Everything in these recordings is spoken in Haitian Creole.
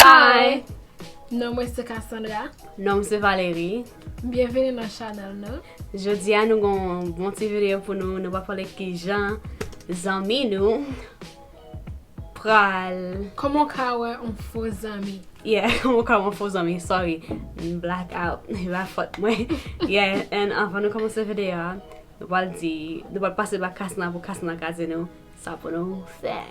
Hi! Non, moi c'est Cassandra. Non, c'est Valérie. Bienvenue dans le channel, non? Jodi a nous avons un bon petit vidéo pour nous. Nous allons parler qui Jean, amis nous, pral. Comment kawe on faux ami? Yeah, comment on faux amis, sorry. Blackout, la faute moi. Yeah, and avant de commencer la vidéo, nous allons dire, nous allons passer par Cassandra pour Cassandra caser nous. Ça pour nous faire.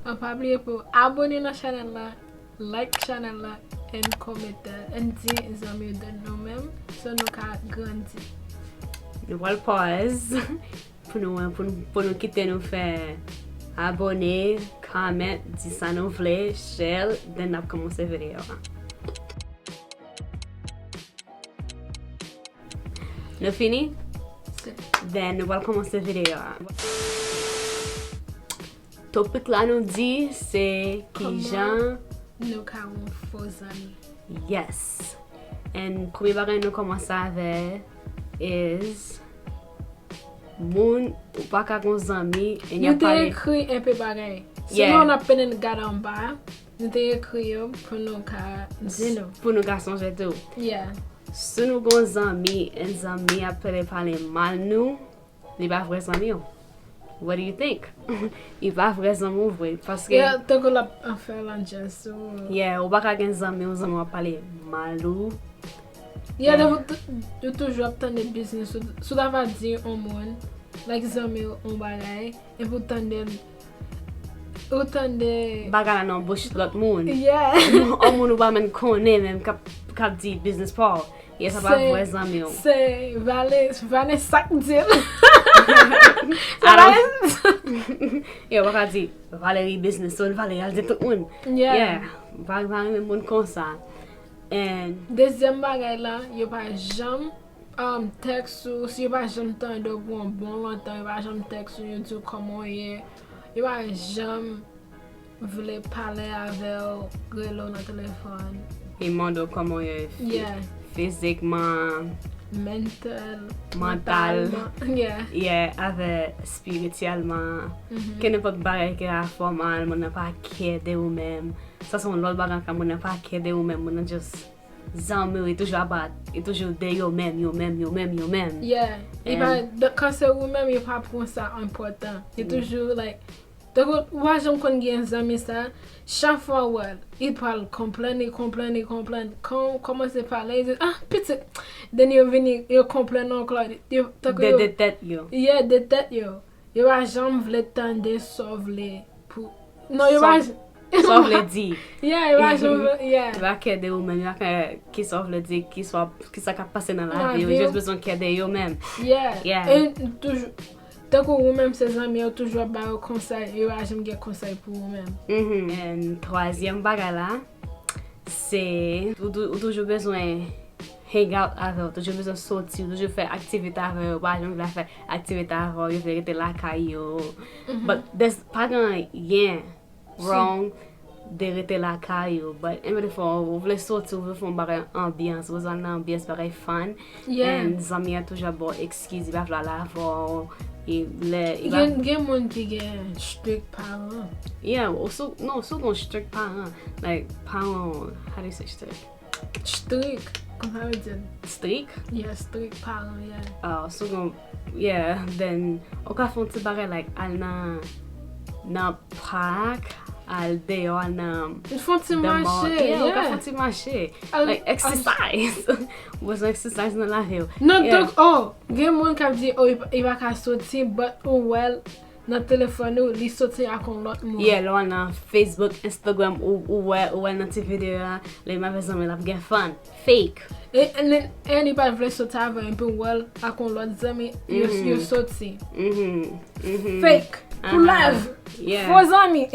On pas oublier pour abonner dans le channel là, like channel là, et commenter, et dire les amis de nous-mêmes, so nous ka grandir. Nous allons pause pour nous quitter nous faire abonner, comment, dire ça nous voulez, share, then nous commencer la vidéo. Nous fini? Then nous allons commencer la vidéo. Topic là nous dit c'est qui Jean. Nous ka on faux ami. Yes. And premier bagay nous commencer avec is moun ou pas ka gon zami et y a Nous t'ai parlé. écrit un peu bagay. Yeah. Sinon on a peine de garder en bas. Nous t'ai écrit pour nous ka dire nous. Pour nous garçons j'ai tout. Yeah. Si nous gon zami et zami après parler mal nous, li pas vrai zami yo. What do you think? Il pas vrai zami vrai parce que Yeah, t'as qu'on a fait l'ange, so. yeah, ou pas ka gen zami ou zami parler mal ou. Yeah, de toujours obtenir des business. So that va dire au monde, like zami on bagay, et vous tendez, autant de. Bagay nan bouche l'autre moun. Yeah. On moun ou pas men connaît même kap di business Paul. Yeah, ça pas vrai zami yo. C'est Valé sac dire. Yeah, waka di Valérie business so Valérie al di tout moun. Yeah. Yeah, bagay men moun kon sa. And Deuxième bagay là, yo pas jamais texte ou si yo pas jamais temps de bon longtemps, yo pas jamais texte ou yo dit comment est. Yo pas jamais voulait parler avec Grelo dans téléphone. e mando comment yo Yeah. physiquement, Mental. Yeah. yeah, avec spirituellement. Que n'importe bagay ki a formal, moun nan pa care de ou même. Ça son l'autre bagay ka moun nan pa care de ou même, moun nan just zami ou toujours about, toujours de yo même. Yeah. Et ben, quand c'est vous-même, il pas pour ça important. C'est toujours like. Donc, moi, j'aime qu'on gagne zami ça. Chaque fois, ouais, il parle, complain. Comment c'est parler? Il dit, ah, petit. Then il vient, il complain encore. De tête yo. Yeah, de tête, yo. Il va jamais vouloir tendre sauver pour. Non, il va. Sauf le di. Yeah, il va jamais. Yeah. Il va care de ou même, il va qui sauf le di, qui ça ka passe dans la La vie, vie, il juste besoin care de yo même. Yeah. Yeah. Et toujours. Tant que vous-même, ses amis, ont toujours un conseil, et j'aime bien conseil pour vous-même. Et troisième bagay là, c'est ou toujours besoin hang out avec, toujours besoin sortir, toujours faire activité avec, par exemple, faire activité avec, vous rester la caillou. But there's pas rien wrong de rester la caillou, but en fait vous voulez sortir, vous voulez faire une bagay ambiance, vous avez une ambiance bagay fun. Yeah. Et zami a toujours bon excuse, il va faire la avant. Il y a des gens qui ont strict parents. Yeah, also gon strict parents. Like parents, how do you say strict? Strict. Comment on dit? Strict? Yeah, strict parents, yeah. So gon, yeah, then on ka fon ti bagay like al nan park, al deyo al nan Ils font ti the mall. marché, Yeah, on ka yeah. fon ti marché. Al- Like exercise. Was exercise nan la hill. Non, Yeah. donc, gen moun kap di, il va ka sorti, but well, nan telefon ou, li sorti akon lot moun. Yeah, lo nan Facebook, Instagram ou nan ti video le ma vezan me la gen fun. Fake. Et ni pa vle sorti avè un peu well, akon lot zami, yo sorti. Fake. Pou lèv. Yeah. Faux ami.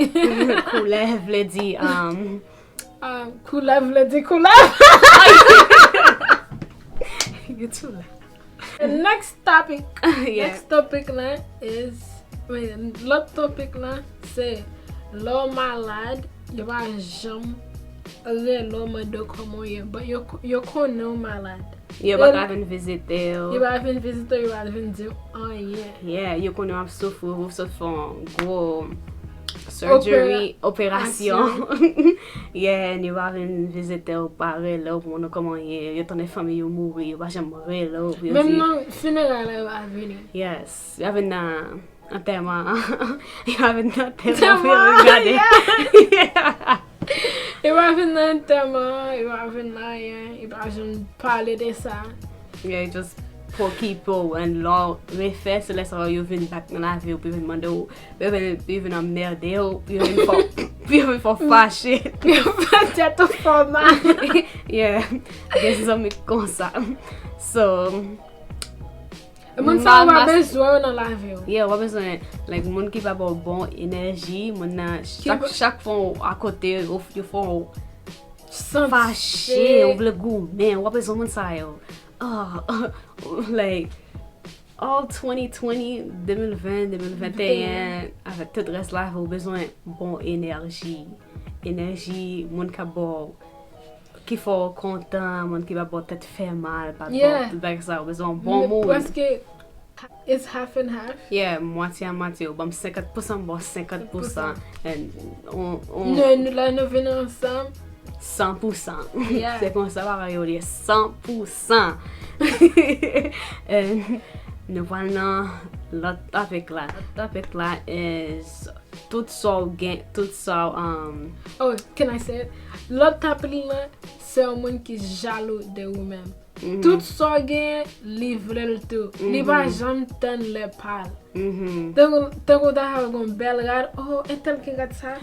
Koule vle di Kou lèv le di kou lèv. you too loud. The next topic. Yeah. Next topic là is. Wait, l'autre topic là, c'est l'homme malade. Il va jamais l'homme de comment il est. But you connais malade. Yo pa vin vizite ou. Yo pa vin vizite, yo pa vin di, oh yeah. Yeah, yo konen ap soufou, ou se fon gwo surgery, operasyon. Yeah, yo pa vin vizite ou pa rele ou pou moun koman ye, yo tane fami yo mouri, yo pa jem rele ou. Mem nan funeral yo pa vini. Yes, yo vin nan anterman. Yo vin nan anterman pou yo regade. Yeah. Yo pa vin nan anterman, yo pa vin nan yon, yo pa jem pale de sa. Yeah, just pour kipo and lò refè, se lè sa yo vin bak nan la vi ou pi vin mande ou, pi vin emmerde ou, pi vin fò fache. Pi vin tèt ou formal. Yeah, gen se zon mi kon sa. So, moun sa wap bezwen nan la vi ou. Yeah, wap bezwen, like, moun ki pa bon enerji, moun nan, chak fon akote, yo fon fache, ou vle goumen, wap bezwen moun sa yo. Like, all 2020, 2020, 2021, avec tout reste là, vous avez besoin de bonne énergie. Énergie, moun ka bon, qui faut content, moun qui va bon tête fait mal, pas bon, tout ça, vous besoin de bon monde. Parce que it's half and half. Yeah, moitié à moitié, bon 50%, bon 50%. And nous là, nous venons ensemble. 100%. Yeah. C'est comme ça, pareil, 100%. Nous voilà l'autre topic là. L'autre topic là is tout ça gain, tout ça Oh, can I say it? L'autre topic là, c'est un monde qui est jaloux de vous-même. Tout ça gain, livre le tout. Li va jamais ten le parle. T'as une belle regarde, oh, et tel qui regarde ça.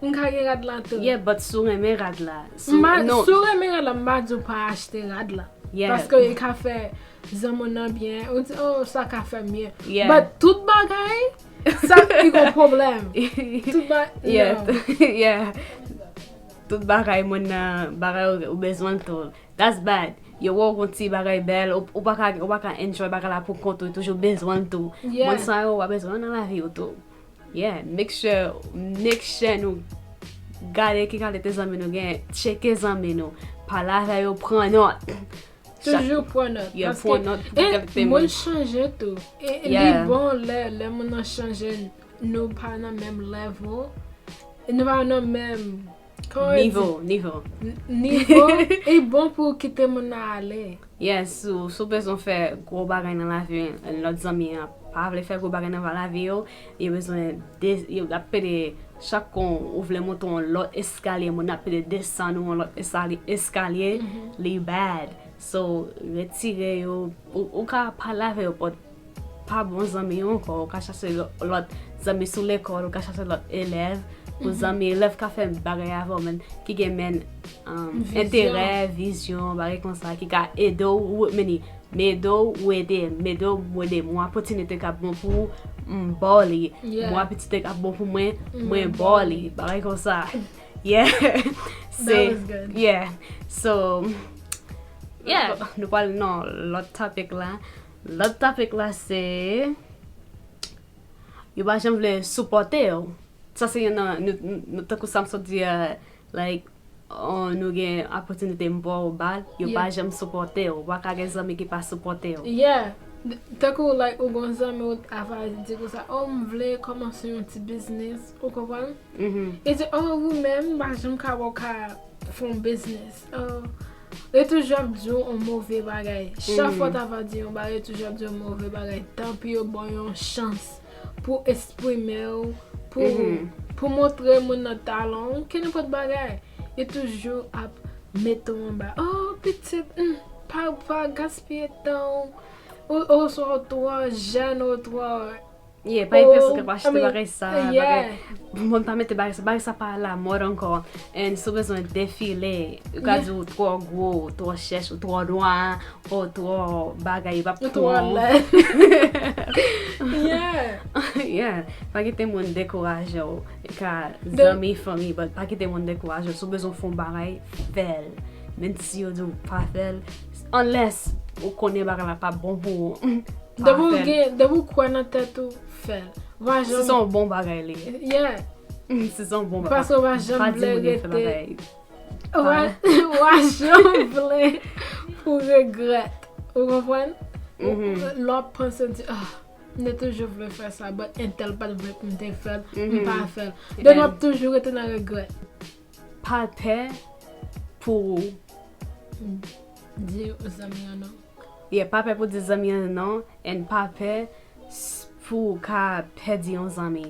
Nka gen rad la tout. Yeah, but sou reme rad la. Sou reme rad la, mba djou pa achete rad la. Yeah. Paske yon ka fe zanmon nan bien, ou di, oh, sa ka fe mien. Yeah. But tout bagay, sa yon problem. Tout bagay, yeah. Yeah. Tout bagay moun bagay ou bezwan tou. That's bad. Yo wou konti bagay bel, ou baka enjoy bagay la pou kontou, toujou bezwan tou. Yeah. Moun sa yo wap bezwan nan la vi ou tou. Yeah, make sure nou gade ki kale te zanmi nou gen, cheke zanmi nou, pala yo pran not. Toujou pran not. Yeah, pran not. Et moun chanje tou. Et li bon le moun nan chanje nou pa nan menm level, nou pa nan menm niveau. E bon pou kite moun nan ale. Yes, sou bezon fè gwo bagay nan la vi, lot zanmi pa vle fè gwo bagay nan la vi yo bezon yo apede chak kon ou vle monton lot eskalye, moun apede desan ou lot eskalye, li bad. So, retire yo, ou ka pa lave yo pa bon zanmi yo anko, ou ka chase lot zanmi sou l'ekol, ou ka chase lot elev, ou zanmi elev ka fè bagay avon men, ki gen men entere, vizyon, bagay kon sa, ki ka edo ou meni, medo wede, mwen apotinite ka bon pou mboli, mwen apetite ka bon pou mwen boli, bagay kon sa. Yeah. That was good. Yeah. So, yeah, nou pal nan lot topic la se yo ba jem vle supporte yo. Sa se yon nan, nou takou sam so di like, nou gen opportunity mbo ou bal, yo ba jem supporte yo. Waka gen zami ki pa supporte yo. Yeah. Takou like ou gon zami ou ava di ko sa, oh mvle komanse yon ti business, ou kopon? E di, oh ou men, ba jem ka waka fon business. E toujou ap diyo yon mouve bagay. Chak fwa ta va diyo yon bagay, toujou ap diyo yon mouve bagay. Tanpi yo bon yon chans pou esprime yo, pou montre moun nan talon, ke nipot bagay. E toujou ap meto yon bagay. Oh, petit, pa gaspye tan. Ou so twa jen ou twa. Yeah, pa yon person ke pa achete bagay sa, moun pa mette bagay sa pa la mod anko, en sou bezon defile, yon ka di ou twa gwo, twa chèche, ou twa doan, ou twa bagay yon pa pou. Twa le. Yeah. Yeah, pa kite moun dekouraj yo, ka zami fami, but pa kite moun dekouraj yo, sou bezon fon bagay fel, men si yo di ou pa fel, unless ou konen bagay la pa bon pou Devou kwa nan tèt ou fel. Se son bon bagay li. Yeah. Se son bon bagay. Paso wajan ble rete. Wajan vle pou regret. Ou kompren? Lò pense di, mne toujou vle fè sa, but entel pat vle pou mte fèl, mpa fèl. Den wap toujou rete nan regret. Pa pe pou di ou zami anon. Yeah, pa pe pou di zami anon, and pa pe pou ka pedi yon zami.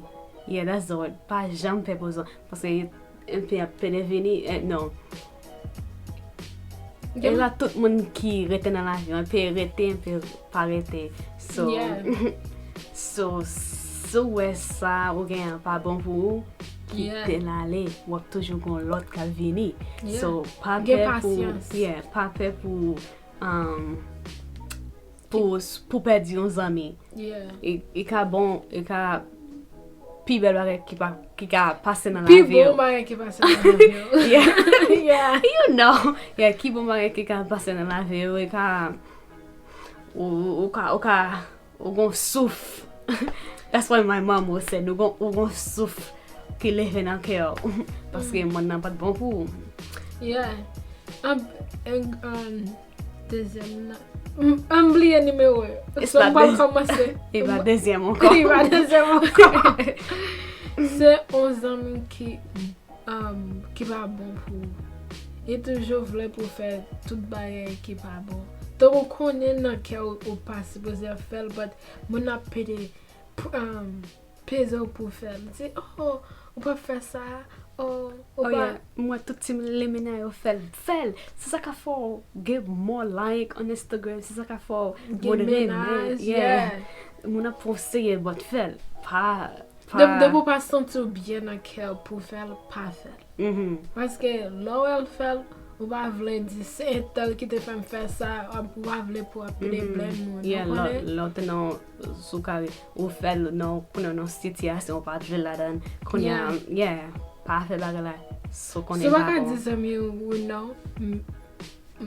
Yeah, that's the word. Pa jam pe pou zon. Paske pe devini, non. E la tout moun ki rete nan la vi, pe rete, pe pa rete. So, so wè sa ou gen pa bon pou ou, ki te la le, wap toujou kon lot ka vini. So, pa pe pou pedi yon zami. E ka bon, e ka pi bel bagay ki ka pase nan la vi. Pi bon bagay ki pase nan la vi. Yeah. You know. Yeah, ki bon bagay ki ka pase nan la vi. E ka ou gon souf. That's why my mom was said, ou gon souf ki leve nan kè ou. Paske moun nan pat bon pou. Yeah. Deuxième nan. Oublié numéro. C'est deuxième encore. C'est un ami qui va bon pour. Et toujours voulait pour faire tout bail qui pas bon. Donc on connaît dans quel ou pas supposé faire, but mon a pédé peser pour faire. C'est on peut faire ça. Yeah. Moi tout tim lemina yo fel. C'est ça qu'a faut give more like on Instagram. C'est ça qu'a faut yeah. Mon a posté but fel. Pas de vous pas sentir bien dans quel pour faire pas faire. Parce que là elle fait ou pas vle dire c'est tel qui te fait faire ça ou pas vle pour appeler blême. Yeah, là non soukari ou fait non pour situation pas de la dan. Yeah. Pa fe bagay la, so konen pa kon. So waka di zami ou non?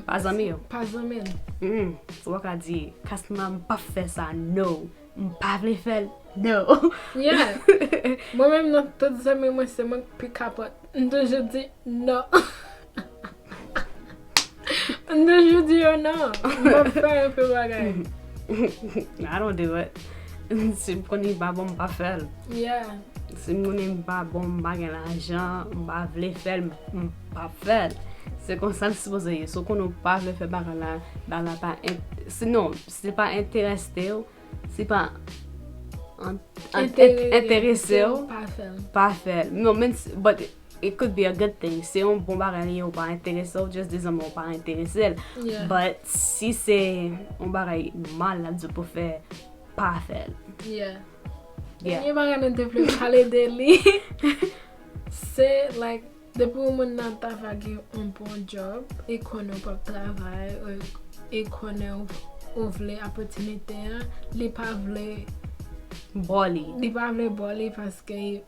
Pa zami yo? Pa zami. So waka di, kasman mpa fe sa, no. Mpa vle fel, no. Yeah. Mwen men nan tout zami mwen se mwen pi kapot. Ndojou di, no. Ndojou di yo no. Mpa fe yon pe bagay. I don't do it. Si mkoni ba bon mpa fel. Yeah. Si mwen pas bon bagay l'argent, m'a vle faire pas faire. C'est comme ça le supposé. So qu'on pas vle faire bagay là, dans la pas sinon, c'est pas intéressé, c'est pas intéressé, pas faire. No, but it could be a good thing. Si on bon bagay ou pas intéressé, just des hommes pas intéressé. But si c'est un bagay mal là pour faire, pas faire. Yon bagay nan te vle pale de li. Se like depi ou moun nan ta fage un bon job, e konen pou travay, e konen ou vle opportunite, li pa vle boli paske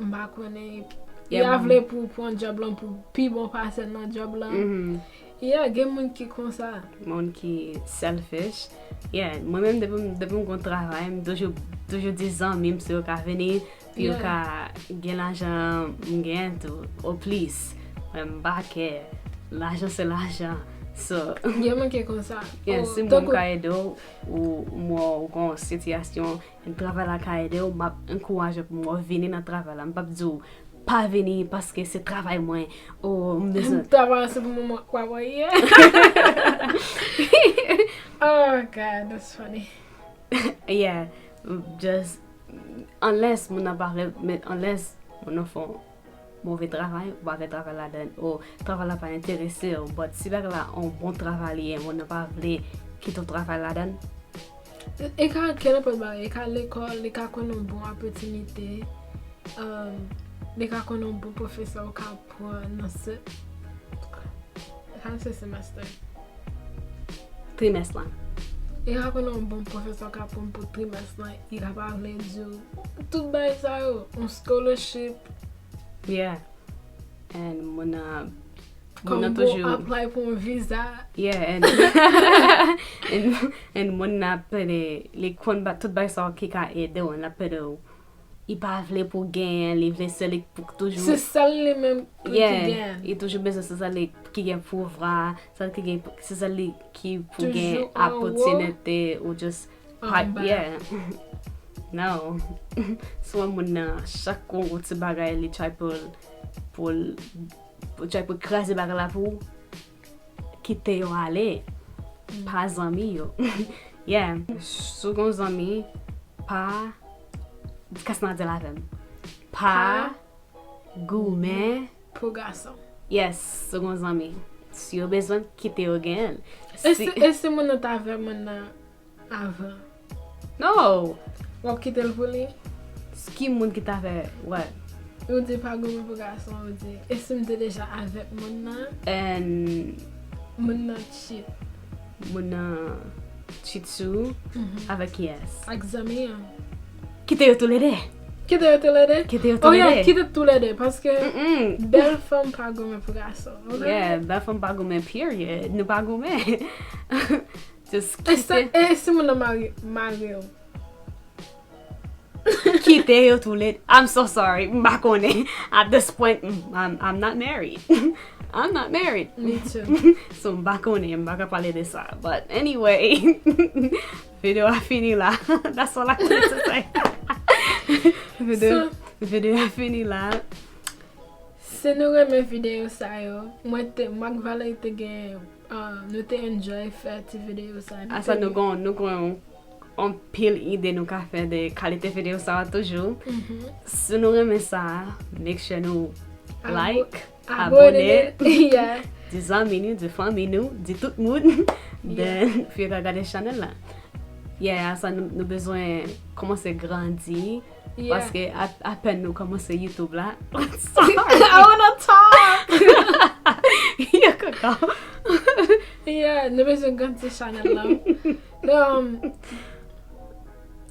mba konen ya vle pou pon job lan pou pi bon pase nan job lan. Yeah, gen moun ki kon sa. Moun ki selfish. Yeah, mwen men depi mwen kon travay, mwen toujou dizan mim se yo ka veni, pi yo ka gen l'ajan mwen gen tou, ou plis. Mwen bake, l'ajan se l'ajan. So, gen moun ki kon sa. Yeah, si mwen ka ede ou mwen kon sityasyon, en travay la ka ede ou, mwen enkouraje pou mwen vini nan travay la, mwen pap djou, pas venir parce que c'est travail moins ou travail c'est pour moi quoi voyez. Oh god, that's funny. Yeah, just unless mon enfant mauvais travail ou pas travail là-dedans ou travail là pas intéressé ou but si là un bon travail on n'a pas voulu quitter ton travail là-dedans. Et quand quel peut ba et quand l'école les cas qu'on a une bonne opportunité les cas qu'on a un bon professeur au cas pour ce semestre. Trimestre. Et quand on a un bon professeur au cas pour trimestre, il va parler du tout bas ça un scholarship. Yeah. And mon toujours apply pour un visa. Yeah, and mon appelle les comptes tout bas ça qui a aidé on appelle il pas vle pour gagner, il vle seul pour toujours. C'est ça les mêmes qui gagnent. Il toujours besoin c'est ça qui gagne pouvoir, c'est ça qui pour gagner opportunité ou just yeah. Non. Soit mon chaque petit bagage il try pour craser bagage là pour quitter yo aller. Pas ami yo. Yeah. Second ami pas qu'est-ce qu'on dit là même? Pas gourmet pour garçon. Yes, second ami. Si vous besoin de quitter au gain. Est-ce que mon ta avec mon avant? No. Ou quitter le voler? Ce qui monde qui t'a fait ouais. Ou dit pas gourmet pour garçon, ou dit est-ce que déjà avec mon and mon cheat. Mon chitsu avec yes. Examen. Quitter tous les deux. Quitter tous les deux? Quitter tous les deux. Oh yeah, quitter tous les deux parce que belle femme pas gourmet pour garçon. Okay? Yeah, belle femme pas gourmet period. Nous pas gourmet. Just quitter. Et si mon Mario. Quitter yo tous les. I'm so sorry. M'bakone. At this point, I'm not married. I'm not married. Me too. So m'bakone, m'baka parler de ça. But anyway, vidéo a fini là. That's all I wanted to say. Vidéo a fini là. Si nous aimons vidéo ça yo, moi Valet te gagne nous te enjoy faire cette vidéo ça. Ça nous gon on pile idée nous ka faire de qualité vidéo ça toujours. Si nous aimons ça, make sure nous like, abonner. Yeah. Des amis nous, des familles nous, de tout le monde. Then puis regarder la chaîne là. Yeah, ça nous besoin commencer grandir. Yeah. Parce que à peine nous commencer YouTube là. I wanna talk. Yeah, coco. Yeah, nous besoin grandir channel là.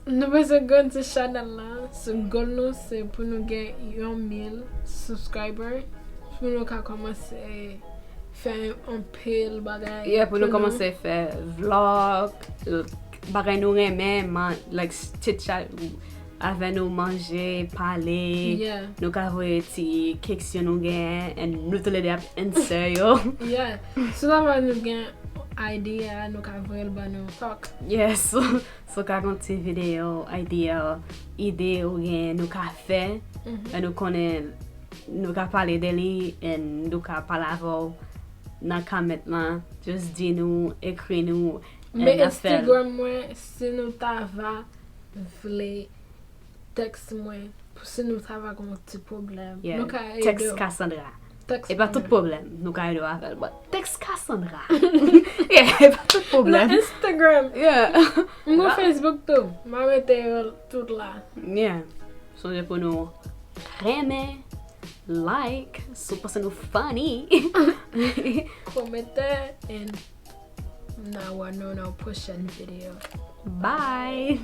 Nous besoin grandir channel là. Ce goal nous c'est pour nous gagner 1000 subscribers. Pour nous commencer faire un pile bagage. Yeah, pour nous commencer faire vlog, bagage nous aimer, like chit chat avec nous manger, parler. Yeah. Nous avons des questions nous gain et nous te les answer yo. Yeah. So that va nous gain idea nous avons nous talk. Yes. So quand on ti vidéo, idée ou gain nous ka fait et nous connaît nous ka parler de lui et nous ka parler avant dans comment là, juste dis nous, écris nous. Mais Instagram moi si nous t'ava vle texte moi pour si nous t'ava un petit problème. Yeah. Nous ka Text Cassandra. Et pas tout problème, nous ka aider avec. But text Cassandra. Yeah, pas tout problème. No, Instagram. Yeah. Mon Facebook tout. Ma mettre tout là. Yeah. So je pour nous aimer, like, so pour nous funny. Commenter and now I know push a video. Bye.